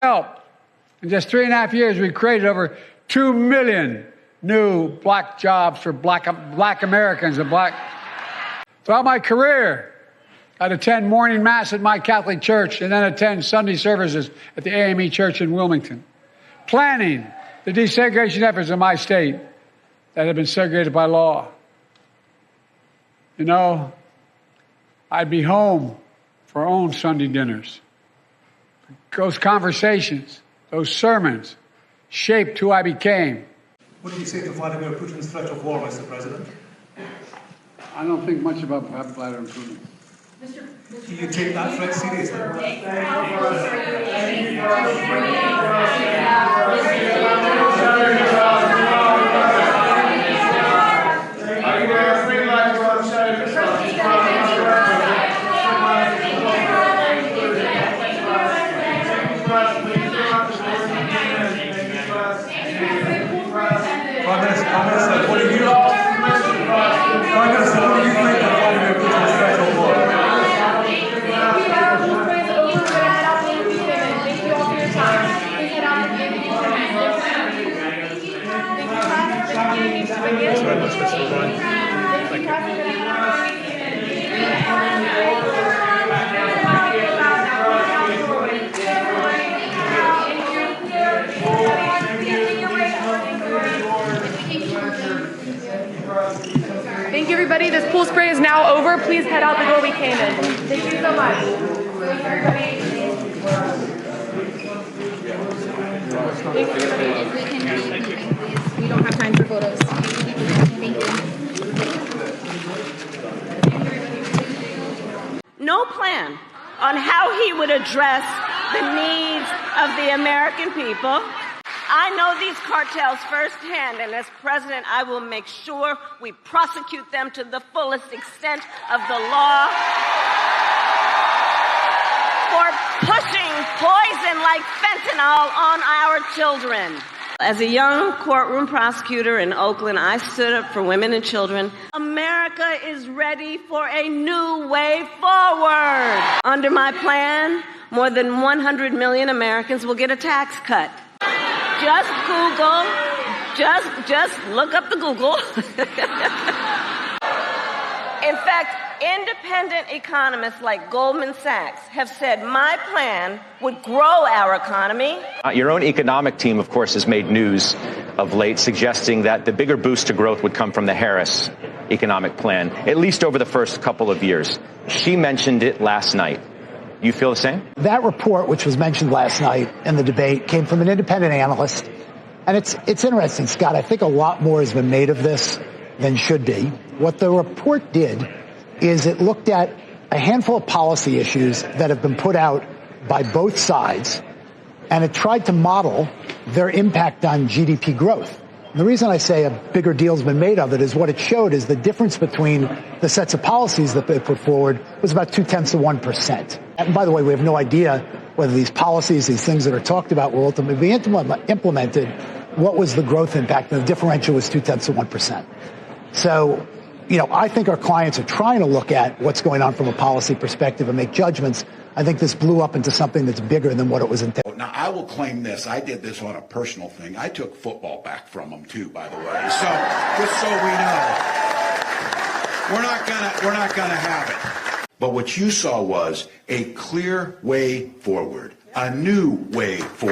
Help. In just 3.5 years, we created over 2 million new black jobs for black Americans and black. Throughout my career, I'd attend morning mass at my Catholic church and then attend Sunday services at the AME church in Wilmington, planning the desegregation efforts in my state that have been segregated by law. You know, I'd be home for our own Sunday dinners. Those conversations, those sermons, shaped who I became. What do you say to Vladimir Putin's threat of war, Mr. President? I don't think much about Vladimir Putin. Do you take that threat seriously? What do you think of Vladimir Putin's threat of war? Thanks very much, Mr. O'Brien. Thank you. Thank you, everybody. This pool spray is now over. Please head out the door we came in. Thank you so much. Thank you, everybody. If we can keep moving, please. We don't have time for photos. Thank you. No plan on how he would address the needs of the American people. I know these cartels firsthand, and as president, I will make sure we prosecute them to the fullest extent of the law for pushing poison like fentanyl on our children. As a young courtroom prosecutor in Oakland, I stood up for women and children. America is ready for a new way forward. Under my plan, more than 100 million Americans will get a tax cut. Just Google, just look up the Google. In fact, independent economists like Goldman Sachs have said my plan would grow our economy. Your own economic team, of course, has made news of late suggesting that the bigger boost to growth would come from the Harris economic plan, at least over the first couple of years. She mentioned it last night. You feel the same? That report, which was mentioned last night in the debate, came from an independent analyst. And it's interesting, Scott. I think a lot more has been made of this than should be. What the report did is it looked at a handful of policy issues that have been put out by both sides, and it tried to model their impact on GDP growth. And the reason I say a bigger deal's been made of it is what it showed is the difference between the sets of policies that they put forward was about 0.2%. And by the way, we have no idea whether these policies, these things that are talked about will ultimately be implemented. What was the growth impact? And the differential was 0.2%. So, I think our clients are trying to look at what's going on from a policy perspective and make judgments. I think this blew up into something that's bigger than what it was intended. Now, I will claim this. I did this on a personal thing. I took football back from them, too, by the way. So, just so we know, we're not gonna have it. But what you saw was a clear way forward, a new way forward.